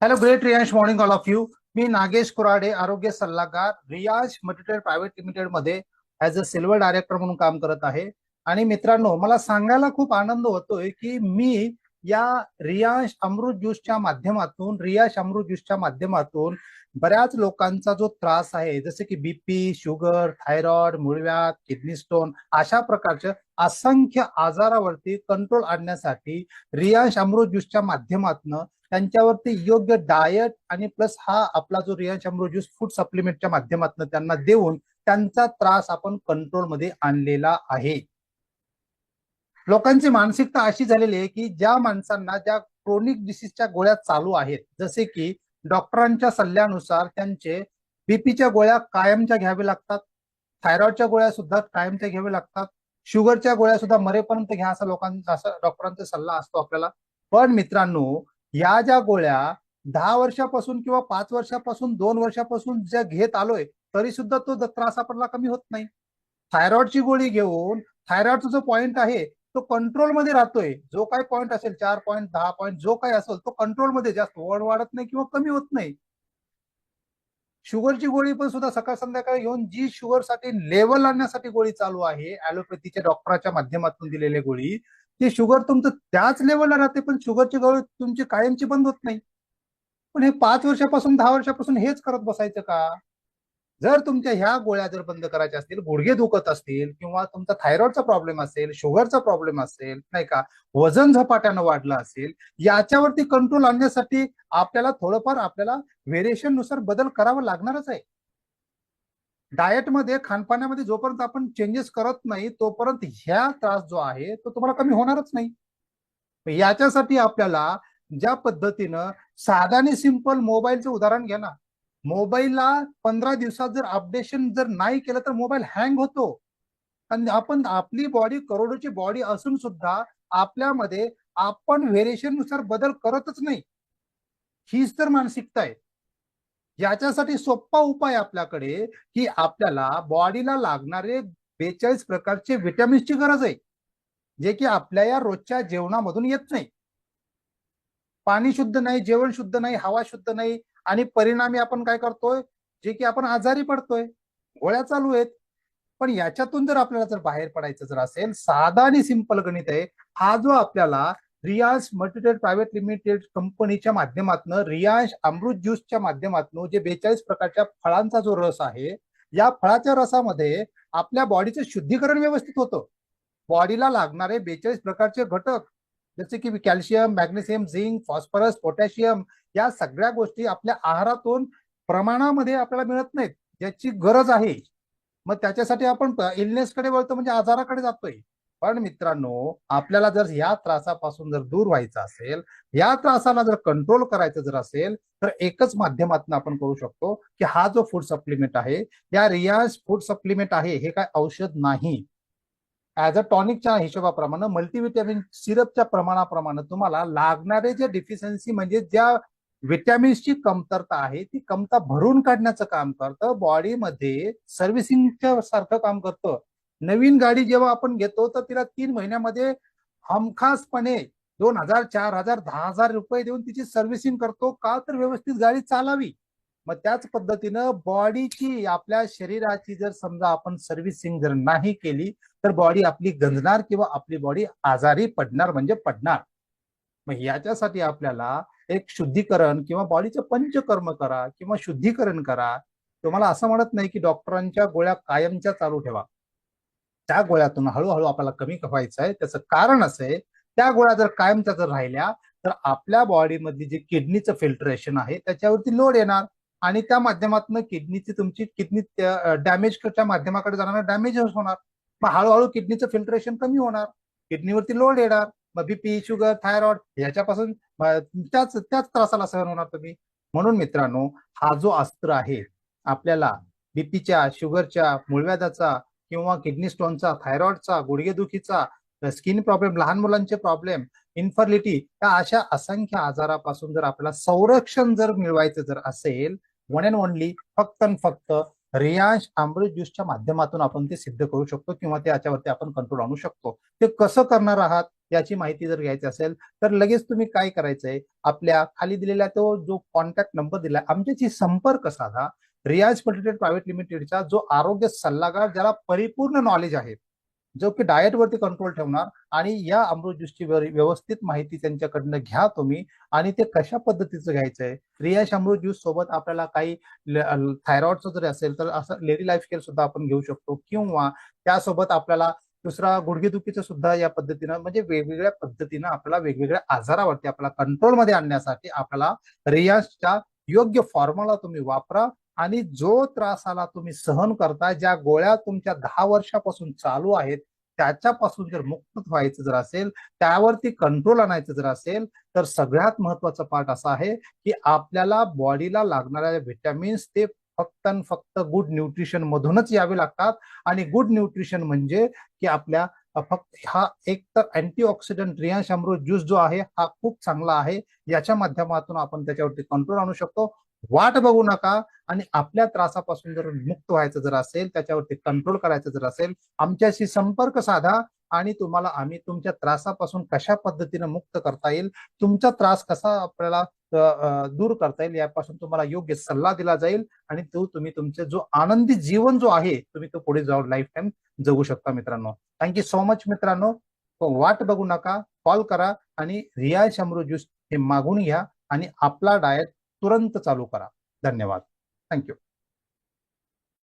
Hello great रियांश morning all of you. मी नागेश कुराडे, आरोग्य सल्लागार, रियाज मल्टीट्रेड प्रायव्हेट लिमिटेड मध्ये ऍज अ सिल्वर डायरेक्टर म्हणून काम करत आहे. आणि मित्रांनो, मला सांगायला खूप आनंद होतोय की मी या रियाज अमृत ज्यूसच्या माध्यमातून बऱ्याच लोकांचा जो त्रास आहे, जसे की बीपी, शुगर, थायरॉइड, मूळव्याध, किडनी स्टोन अशा प्रकारच्या असंख्य आजारावरती कंट्रोल आणण्यासाठी रियाज अमृत ज्यूसच्या माध्यमातून त्यांच्यावरती योग्य डायट आणि प्लस हा आपला जो रियांश अमृत ज्यूस फूड सप्लिमेंटच्या माध्यमातून त्यांना देऊन त्यांचा त्रास आपण कंट्रोलमध्ये आणलेला आहे. लोकांची मानसिकता अशी झालेली आहे की ज्या माणसांना ज्या क्रोनिक डिसीजच्या गोळ्या चालू आहेत, जसे की डॉक्टरांच्या सल्ल्यानुसार त्यांचे बीपीच्या गोळ्या कायमच्या घ्याव्या लागतात, थायरॉइडच्या गोळ्या सुद्धा कायमच्या घ्याव्या लागतात, शुगरच्या गोळ्या सुद्धा मरेपर्यंत घ्या असं लोकांचा डॉक्टरांचा सल्ला असतो आपल्याला. पण मित्रांनो, या ज्या गोळ्या 10 वर्षापासून किंवा 5 वर्षापासून 2 वर्षापासून ज्या घेत आलोय, तरी सुद्धा तो त्रास आपल्याला कमी होत नाही. थायरॉइडची गोळी घेऊन थायरॉइडचा जो पॉइंट आहे तो कंट्रोलमध्ये राहतोय. जो काही पॉइंट असेल, 4 पॉइंट, 10 पॉइंट, जो काही असेल तो कंट्रोलमध्ये, जास्त वाढत नाही किंवा कमी होत नाही. शुगरची गोळी पण सुद्धा सकाळ संध्याकाळी घेऊन जी शुगरसाठी लेवल आणण्यासाठी गोळी चालू आहे, ऍलोपॅथीच्या डॉक्टरच्या माध्यमातून दिलेली गोळी, ती शुगर तुमचं त्याच लेवलला राहते, पण शुगरची गोळी तुमची कायमची बंद होत नाही. पण हे 5 वर्षापासून 10 वर्षापासून हेच करत बसायचं का? जर तुमच्या ह्या गोळ्या जर बंद करायच्या असतील, गुडघे दुखत असतील किंवा तुमचा थायरॉइडचा प्रॉब्लेम असेल, शुगरचा प्रॉब्लेम असेल, नाही का, वजन झपाट्यानं वाढलं असेल, याच्यावरती कंट्रोल आणण्यासाठी आपल्याला थोडंफार व्हेरिएशन नुसार बदल करावा लागणारच आहे. डाएटमध्ये, खानपानामध्ये जोपर्यंत आपण चेंजेस करत नाही तोपर्यंत ह्या त्रास जो आहे तो तुम्हाला कमी होणारच नाही. याच्यासाठी आपल्याला ज्या पद्धतीनं साधा आणि सिंपल मोबाईलचं उदाहरण घ्या ना. मोबाईलला 15 दिवसात जर अपडेशन जर नाही केलं तर मोबाईल हँग होतो. आणि आपण, आपली बॉडी करोडोची बॉडी असून सुद्धा आपल्यामध्ये आपण व्हेरिएशन नुसार बदल करतच नाही. हीच तर मानसिकता आहे. याच्यासाठी सोपा उपाय आपल्याकडे की आपल्याला बॉडीला लागणारे 42 प्रकारचे विटॅमिन्सची गरज आहे, जे की आपल्या या रोजच्या जेवणामधून येत नाही. पाणी शुद्ध नाही, जेवण शुद्ध नाही, हवा शुद्ध नाही, आणि परिणामी आपण काय करतोय, जे की आपण आजारी पडतोय, गोळ्या चालू आहेत. पण याच्यातून जर आपल्याला जर बाहेर पडायचं जर असेल, साधा आणि सिंपल गणित आहे. हा जो आपल्याला रियांश मल्टीट्रेड प्रायव्हेट लिमिटेड कंपनीच्या माध्यमातून रियांश अमृत ज्यूसच्या माध्यमातून जे 42 प्रकारच्या फळांचा जो रस आहे, या फळाच्या रसामध्ये आपल्या बॉडीचं शुद्धीकरण व्यवस्थित होतं. बॉडीला लागणारे 42 प्रकारचे घटक, जसे की calcium, magnesium, zinc, phosphorus, potassium, या सगळ्या गोष्टी आपल्या आहारातून प्रमाणामध्ये आपल्याला मिळत नाहीत, ज्याची गरज आहे. मग त्याच्यासाठी आपण इलनेसकडे वळतो, म्हणजे आजाराकडे जातोय. पण मित्रांनो, आपल्याला जर या त्रासापासून जर दूर व्हायचं असेल, या त्रासाला जर कंट्रोल करायचं जर असेल, तर एकच माध्यमातून आपण करू शकतो की हा जो फूड सप्लिमेंट आहे, या रियाज फूड सप्लिमेंट आहे, हे काय औषध नाही. ऍज अ टॉनिकच्या हिशोबाप्रमाणे, मल्टीव्हिटॅमिन सिरपच्या प्रमाणाप्रमाणे तुम्हाला लागणारे जे डिफिशियन्सी, म्हणजे ज्या विटॅमिन्सची कमतरता आहे, ती कमतरता भरून काढण्याचं काम करतं. बॉडीमध्ये सर्व्हिसिंगच्या सारखं काम करतं. नवीन गाडी जेव्हा आपण घेतो तर तिला 3 महिन्यामध्ये हमखासपणे 2,000, 4,000, 10,000 रुपये देऊन तिची सर्व्हिसिंग करतो. का? तर व्यवस्थित गाडी चालावी. मग त्याच पद्धतीनं बॉडीची, आपल्या शरीराची जर समजा आपण सर्व्हिसिंग जर नाही केली, तर बॉडी आपली गंजणार किंवा आपली बॉडी आजारी पडणार म्हणजे पडणार. मग याच्यासाठी आपल्याला एक शुद्धीकरण किंवा बॉडीचं पंचकर्म करा किंवा शुद्धीकरण करा. तुम्हाला असं म्हणत नाही की डॉक्टरांच्या गोळ्या कायमच्या चालू ठेवा. त्या गोळ्यातून हळूहळू आपल्याला कमी व्हायचं आहे. त्याचं कारण असं आहे, त्या गोळ्या जर कायमच्या जर राहिल्या तर आपल्या बॉडीमधली जी किडनीचं फिल्टरेशन आहे त्याच्यावरती लोड येणार, आणि त्या माध्यमातून तुमची किडनी डॅमेजच्या माध्यमाकडे जाणार, डॅमेज होणार. मग हळूहळू किडनीचं फिल्टरेशन कमी होणार, किडनीवरती लोड येणार. मग बीपी, शुगर, थायरॉइड याच्यापासून त्याच त्याच त्रासाला सहन होणार तुम्ही. म्हणून मित्रांनो, हा जो अस्त्र आहे आपल्याला बीपीच्या, शुगरच्या, मूळव्याधाचा किंवा किडनी स्टोनचा, थायरॉइडचा, गुडघेदुखीचा, स्किन प्रॉब्लेम, लहान मुलांचे प्रॉब्लेम, इन्फर्टिलिटी, या अशा असंख्य आजारापासून जर आपल्याला संरक्षण जर मिळवायचं जर असेल, वन अँड ओनली, फक्त आणि फक्त रियांश अमृत ज्यूसच्या माध्यमातून आपण ते सिद्ध करू शकतो किंवा त्याच्यावरती आपण कंट्रोल आणू शकतो. ते कसं करणार आहात याची माहिती जर घ्यायची असेल तर लगेच तुम्ही काय करायचंय, आपल्या खाली दिलेला तो जो कॉन्टॅक्ट नंबर दिला आमच्याशी संपर्क साधा. रियाज मल्टीट्रेड प्रायव्हेट लिमिटेडचा जो आरोग्य सल्लागार, ज्याला परिपूर्ण नॉलेज आहे, जो की डाएट वरती कंट्रोल ठेवणार, आणि या अमृत ज्यूसची व्यवस्थित माहिती त्यांच्याकडनं घ्या तुम्ही. आणि ते कशा पद्धतीचं घ्यायचंय, रियाज अमृत ज्यूस सोबत आपल्याला काही थायरॉइडचं जरी असेल तर असं लेडी लाईफ केअर सुद्धा आपण घेऊ शकतो, किंवा त्यासोबत आपल्याला दुसरा गुडघेदुखीचं सुद्धा या पद्धतीनं, म्हणजे वेगवेगळ्या पद्धतीनं आपल्याला वेगवेगळ्या आजारावरती आपल्याला कंट्रोलमध्ये आणण्यासाठी आपल्याला रियाजच्या योग्य फॉर्म्युला तुम्ही वापरा. आणि जो त्रासाला तुम्ही सहन करताय, ज्या गोळ्या तुमच्या 10 वर्षापासून चालू आहेत, त्याच्यापासून जर मुक्त व्हायचं जर असेल, त्यावरती कंट्रोल आणायचं जर असेल, तर सगळ्यात महत्वाचा पार्ट असा आहे की आपल्याला बॉडीला लागणाऱ्या व्हिटॅमिन्स ते फक्त आणि फक्त गुड न्यूट्रिशन मधूनच यावे लागतात. आणि गुड न्यूट्रिशन म्हणजे की आपल्या फक्त हा एक तर अँटीऑक्सिडंट रियाज अमृत ज्यूस जो आहे हा खूप चांगला आहे. याच्या माध्यमातून आपण त्याच्यावरती कंट्रोल आणू शकतो. वाट बघू नका. आणि आपल्या त्रासापासून जर मुक्त व्हायचं जर असेल, त्याच्यावरती कंट्रोल करायचं जर असेल, आमच्याशी संपर्क साधा. आणि तुम्हाला आम्ही तुमच्या त्रासापासून कशा पद्धतीने मुक्त करता येईल, तुमचा त्रास कसा आपल्याला दूर करता येईल, यापासून तुम्हाला योग्य सल्ला दिला जाईल. आणि तो तुम्ही तुमचे जो आनंदी जीवन जो आहे तुम्ही तो पुढे जाऊन लाईफ टाइम जगू शकता. मित्रांनो, थँक्यू सो मच. मित्रांनो, वाट बघू नका, कॉल करा आणि रियाज अमृत ज्यूस हे मागून घ्या आणि आपला डाएट तुरंत चालू करा. धन्यवाद. थँक्यू.